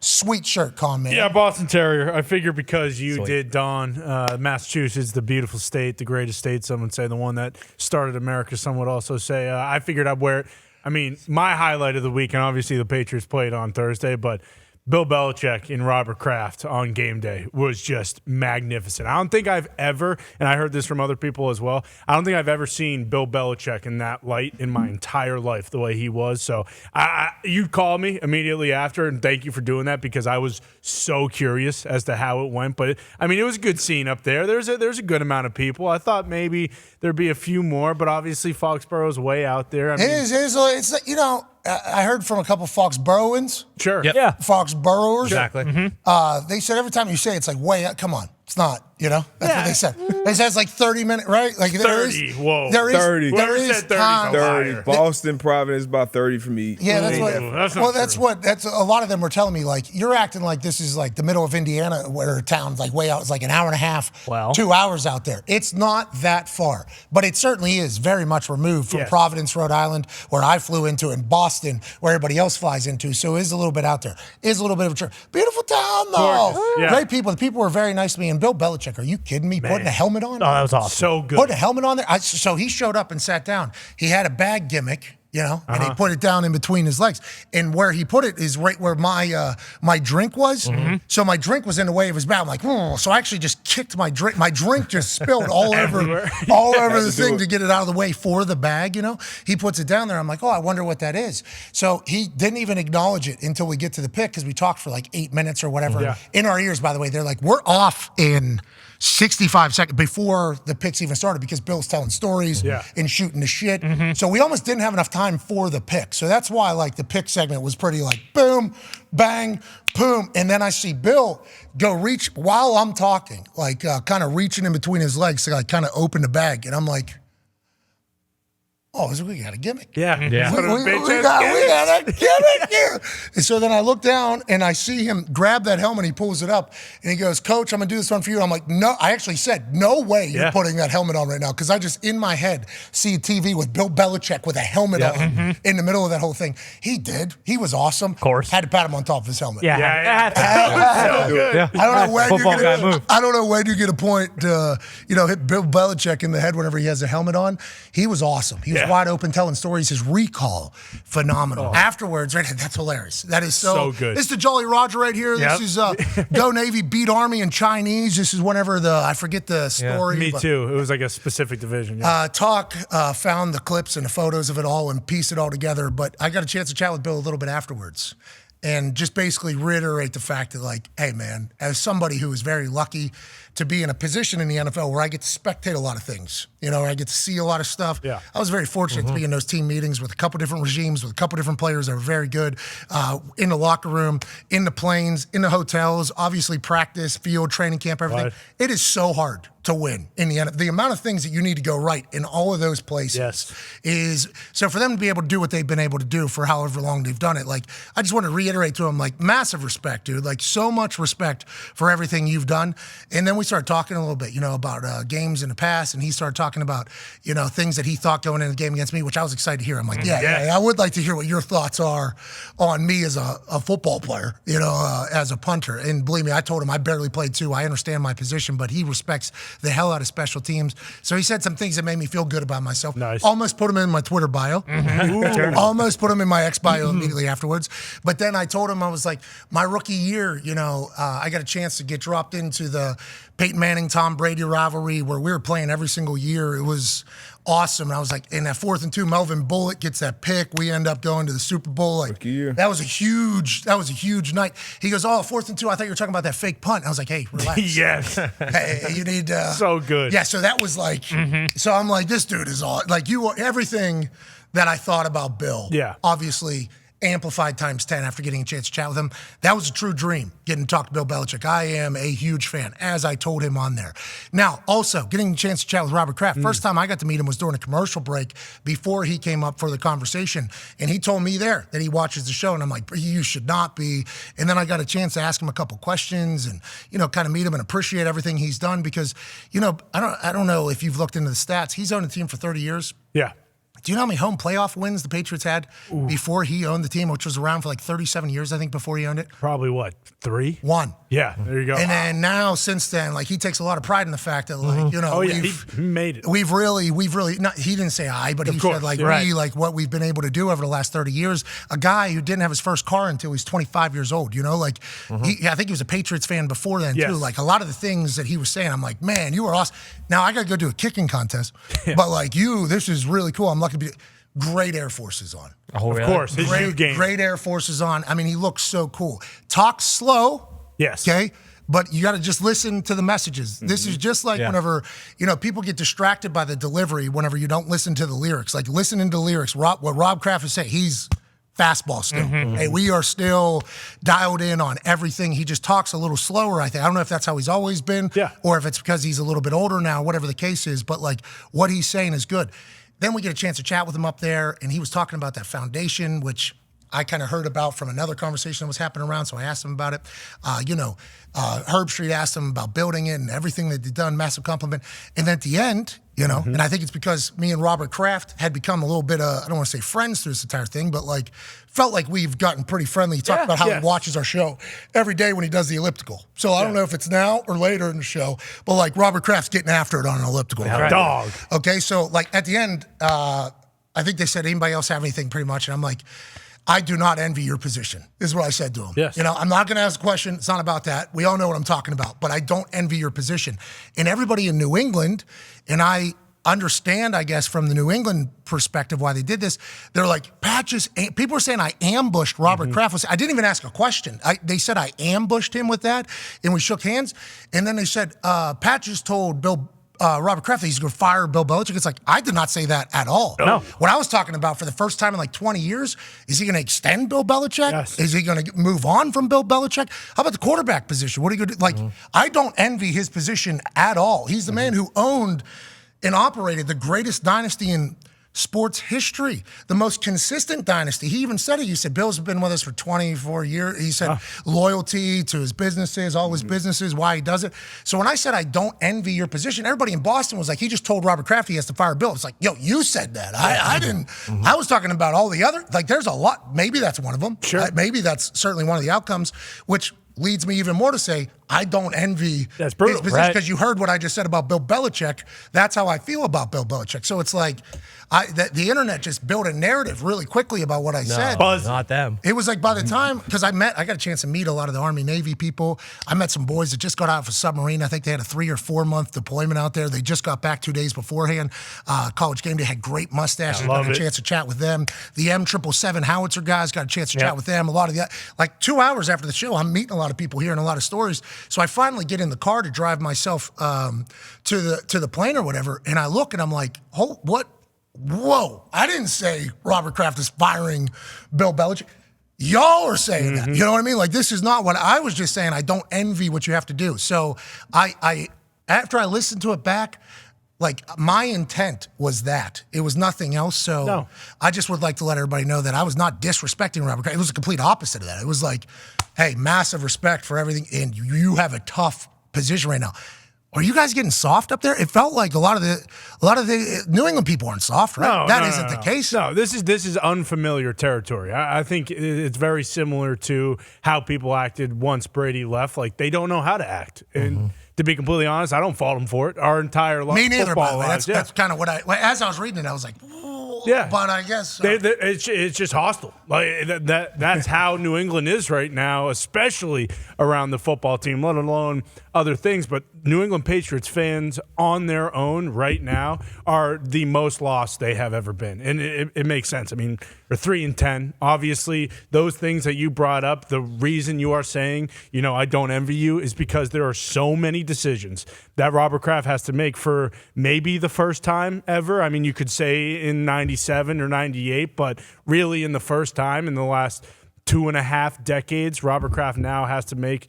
Sweet shirt, Con Man. Yeah, Boston Terrier. I figure because you did Dahn, Massachusetts, the beautiful state, the greatest state, some would say, the one that started America, some would also say. I figured I'd wear it. I mean, my highlight of the week, and obviously the Patriots played on Thursday, but Bill Belichick and Robert Kraft on game day was just magnificent. I don't think I've ever, and I heard this from other people as well, I don't think I've ever seen Bill Belichick in that light in my entire life, the way he was. So you called me immediately after, and thank you for doing that because I was so curious as to how it went. But, it was a good scene up there. There's a good amount of people. I thought maybe there'd be a few more, but obviously Foxborough's way out there. I heard from a couple Foxboroughans. Sure. Yep. Yeah. Foxboroughers. Exactly. They said every time you say it, it's like, way up. Come on. It's not, That's what they said. They said it's like 30 minutes, right? Like 30. Whoa. There is 30. There Whoever is said 30 's a time. liar. 30. Boston, Providence, about 30 for me. Yeah, that's what. That's not true. That's a lot of them were telling me. Like, you're acting like this is like the middle of Indiana, where a town's like way out. It's like an hour and a half, Well. 2 hours out there. It's not that far, but it certainly is very much removed from Yes. Providence, Rhode Island, where I flew into, and Boston, where everybody else flies into. So it is a little bit out there. It is a little bit of a trip. Beautiful town, though. Gorgeous. Yeah. Great people. The people were very nice to me. And Bill Belichick, are you kidding me? Putting a helmet on? Oh, that was awesome. So good. Put a helmet on there. So he showed up and sat down. He had a bag gimmick, and he put it down in between his legs. And where he put it is right where my drink was. So my drink was in the way of his bag. I'm like, so I actually just kicked my drink. My drink just spilled all over the thing to get it out of the way for the bag. He puts it down there. I'm like, I wonder what that is. So he didn't even acknowledge it until we get to the pick because we talked for like 8 minutes or whatever. Yeah. In our ears, by the way, they're like, we're off in 65 seconds before the picks even started because Bill's telling stories and shooting the shit. So we almost didn't have enough time for the pick. So that's why the pick segment was pretty boom, bang, boom. And then I see Bill go reach while I'm talking, kind of reaching in between his legs to kind of open the bag. And I'm like, we got a gimmick. Yeah. We got a gimmick here. And so then I look down and I see him grab that helmet. He pulls it up and he goes, Coach, I'm going to do this one for you. And I'm like, no, I actually said, no way you're putting that helmet on right now. Because I just, in my head, see a TV with Bill Belichick with a helmet on in the middle of that whole thing. He did. He was awesome. Of course. Had to pat him on top of his helmet. Yeah. So good. Yeah. I don't know when you get a point to, hit Bill Belichick in the head whenever he has a helmet on. He was awesome. He was wide open telling stories. His recall, phenomenal. Afterwards, that's hilarious. That is so good. This is the Jolly Roger right here. Yep. This is Go Navy, beat Army in Chinese. This is whenever I forget the story. Me too. It was like a specific division. Yeah. Talk found the clips and the photos of it all and pieced it all together. But I got a chance to chat with Bill a little bit afterwards. And just basically reiterate the fact that, hey, man, as somebody who is very lucky to be in a position in the NFL where I get to spectate a lot of things, I get to see a lot of stuff. Yeah. I was very fortunate to be in those team meetings with a couple different regimes, with a couple different players that were very good, in the locker room, in the planes, in the hotels, obviously practice, field, training camp, everything. Right. It is so hard to win in the NFL. The amount of things that you need to go right in all of those places is, so for them to be able to do what they've been able to do for however long they've done it, I just want to reiterate to them, massive respect, dude, so much respect for everything you've done. And then we started talking a little bit, about games in the past, and he started talking about, things that he thought going into the game against me, which I was excited to hear. I'm like, I would like to hear what your thoughts are on me as a football player, as a punter. And believe me, I told him I barely played too. I understand my position, but he respects the hell out of special teams. So he said some things that made me feel good about myself. Nice. Almost put him in my Twitter bio. Almost put him in my X bio immediately afterwards. But then I told him, I was like, my rookie year, I got a chance to get dropped into the Peyton Manning, Tom Brady rivalry where we were playing every single year. It was awesome. And I was like, in that 4th and 2, Melvin Bullock gets that pick. We end up going to the Super Bowl. That was a huge night. He goes, 4th and 2, I thought you were talking about that fake punt. I was like, hey, relax. Yes. Hey, you need so good. Yeah, so that was so I'm like, this dude is all everything that I thought about Bill. Yeah. Obviously amplified times 10 after getting a chance to chat with him. That was a true dream, getting to talk to Bill Belichick. I am a huge fan, as I told him on there. Now, also, getting a chance to chat with Robert Kraft. First time I got to meet him was during a commercial break before he came up for the conversation. And he told me there that he watches the show. And I'm like, you should not be. And then I got a chance to ask him a couple questions and, kind of meet him and appreciate everything he's done because, I don't know if you've looked into the stats. He's owned the team for 30 years. Yeah. Do you know how many home playoff wins the Patriots had before he owned the team, which was around for like 37 years, I think, before he owned it? Probably what, 3? 1. Yeah, there you go. And then now, since then, like he takes a lot of pride in the fact that, like, you know, he made it. We've really, not, he didn't say but he said, like, like what we've been able to do over the last 30 years. A guy who didn't have his first car until he's 25 years old, you know, like, I think he was a Patriots fan before then, too. Like, a lot of the things that he was saying, I'm like, man, you are awesome. Now, I got to go do a kicking contest, but like this is really cool. I'm lucky to be. Great Air Forces on. Oh, really? Of course. His great, new game. Great Air Forces on. I mean, he looks so cool. Talks slow. Yes. Okay? But you got to just listen to the messages. This is just like whenever, you know, people get distracted by the delivery whenever you don't listen to the lyrics. Like, listening to the lyrics. What Rob Kraft is saying, he's fastball still. Hey, we are still dialed in on everything. He just talks a little slower, I think. I don't know if that's how he's always been or if it's because he's a little bit older now, whatever the case is. But, like, what he's saying is good. Then we get a chance to chat with him up there, and he was talking about that foundation, which I kind of heard about from another conversation that was happening around, so I asked him about it. Herb Street asked him about building it and everything that they'd done, massive compliment. And then at the end, you know, and I think it's because me and Robert Kraft had become a little bit, I don't want to say friends through this entire thing, but like felt like we've gotten pretty friendly. He talked about how he watches our show every day when he does the elliptical. So I don't know if it's now or later in the show, but like Robert Kraft's getting after it on an elliptical. Dog. Okay, so like at the end, I think they said, anybody else have anything pretty much? And I'm like, I do not envy your position, is what I said to him. Yes. You know, I'm not going to ask a question. It's not about that. We all know what I'm talking about, but I don't envy your position. And everybody in New England, and I understand, I guess, from the New England perspective why they did this, they're like, Patches, people are saying I ambushed Robert Kraft. I didn't even ask a question. They said I ambushed him with that, and we shook hands. And then they said, Patches told Robert Kraft that he's going to fire Bill Belichick. It's like, I did not say that at all. No. What I was talking about for the first time in like 20 years, is he going to extend Bill Belichick? Yes. Is he going to move on from Bill Belichick? How about the quarterback position? What are you going to do? Like, I don't envy his position at all. He's the man who owned and operated the greatest dynasty in sports history, the most consistent dynasty. He even said it. He said, Bill's been with us for 24 years. He said loyalty to his businesses, all his businesses, why he does it. So when I said I don't envy your position, everybody in Boston was like, he just told Robert Kraft he has to fire Bill. It's like, yo, you said that. I didn't. I was talking about all the other, like there's a lot. Maybe that's one of them. Sure. Maybe that's certainly one of the outcomes, which leads me even more to say, I don't envy his position because you heard what I just said about Bill Belichick. That's how I feel about Bill Belichick. So it's like the internet just built a narrative really quickly about what I said. Buzz. Not them. It was like by the time, because I got a chance to meet a lot of the Army Navy people. I met some boys that just got out of a submarine. I think they had a 3 or 4 month deployment out there. They just got back 2 days beforehand. College game day, had great mustaches. Got a chance to chat with them. The M777 howitzer guys, got a chance to chat with them. A lot of the, like 2 hours after the show, I'm meeting a lot of people, hearing a lot of stories. So I finally get in the car to drive myself to the plane or whatever, and I look and I'm like, oh, what? Whoa, I didn't say Robert Kraft is firing Bill Belichick. Y'all are saying that. You know what I mean? Like, this is not what I was just saying. I don't envy what you have to do. So I after I listened to it back, like, my intent was that. It was nothing else. So I just would like to let everybody know that I was not disrespecting Robert Kraft. It was the complete opposite of that. It was like, hey, massive respect for everything, and you have a tough position right now. Are you guys getting soft up there? It felt like a lot of the New England people aren't soft, right? That isn't the case. No, this is unfamiliar territory. I think it's very similar to how people acted once Brady left. Like, they don't know how to act. And to be completely honest, I don't fault them for it. Our entire life. Me neither, by the way. That's kind of what as I was reading it, I was like, but I guess it's just hostile. Like that's how New England is right now, especially around the football team, let alone other things. But New England Patriots fans on their own right now are the most lost they have ever been. And it makes sense. I mean, they're 3-10. Obviously, those things that you brought up, the reason you are saying, I don't envy you is because there are so many decisions that Robert Kraft has to make for maybe the first time ever. I mean, you could say in 97 or 98, but really in the first time in the last 2.5 decades, Robert Kraft now has to make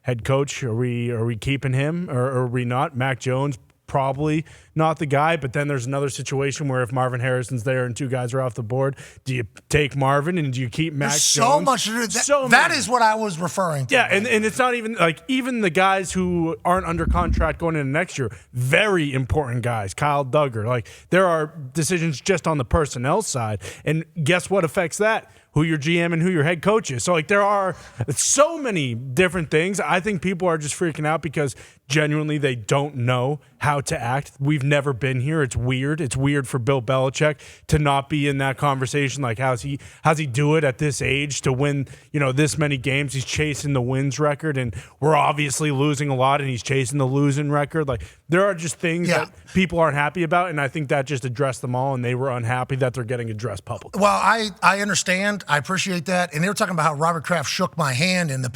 head coach, are we keeping him or are we not? Mac Jones probably not the guy. But then there's another situation where if Marvin Harrison's there and two guys are off the board, do you take Marvin and do you keep Mac There's Jones? so much to do. That is what I was referring to. Yeah, and it's not even like even the guys who aren't under contract going into next year, very important guys. Kyle Duggar. Like there are decisions just on the personnel side. And guess what affects that? Who your GM and who your head coach is. So, like, there are so many different things. I think people are just freaking out because genuinely they don't know how to act. We've never been here. It's weird. It's weird for Bill Belichick to not be in that conversation. Like, how's he do it at this age to win, this many games? He's chasing the wins record, and we're obviously losing a lot, and he's chasing the losing record. Like, there are just things that people aren't happy about, and I think that just addressed them all, and they were unhappy that they're getting addressed publicly. Well, I understand. I appreciate that. And they were talking about how Robert Kraft shook my hand. And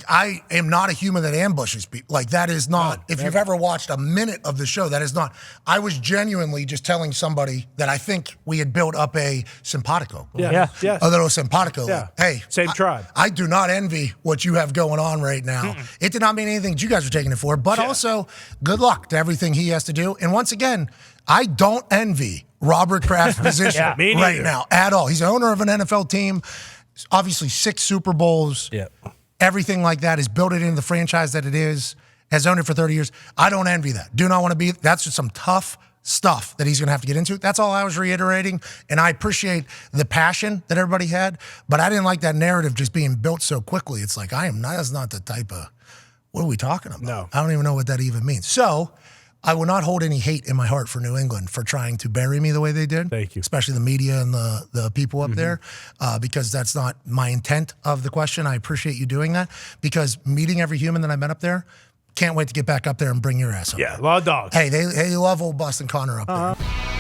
I am not a human that ambushes people. Like, that is not, if you've ever watched a minute of the show, that is not. I was genuinely just telling somebody that I think we had built up a simpatico. Yeah. A little simpatico. Yeah. Hey. Same tribe. I do not envy what you have going on right now. It did not mean anything that you guys were taking it for. But also, good luck to everything he has to do. And once again, I don't envy Robert Kraft's position right now at all. He's the owner of an NFL team, obviously 6 Super Bowls, everything like that. He's built it into the franchise that it is, has owned it for 30 years. I don't envy that. Do not want to be. That's just some tough stuff that he's going to have to get into. That's all I was reiterating, and I appreciate the passion that everybody had, but I didn't like that narrative just being built so quickly. It's like, that's not the type of, what are we talking about? No. I don't even know what that even means. So, I will not hold any hate in my heart for New England for trying to bury me the way they did. Thank you. Especially the media and the people up there, because that's not my intent of the question. I appreciate you doing that, because meeting every human that I met up there, can't wait to get back up there and bring your ass up. Yeah, a lot of dogs. Hey, they love old Boston Connor up there.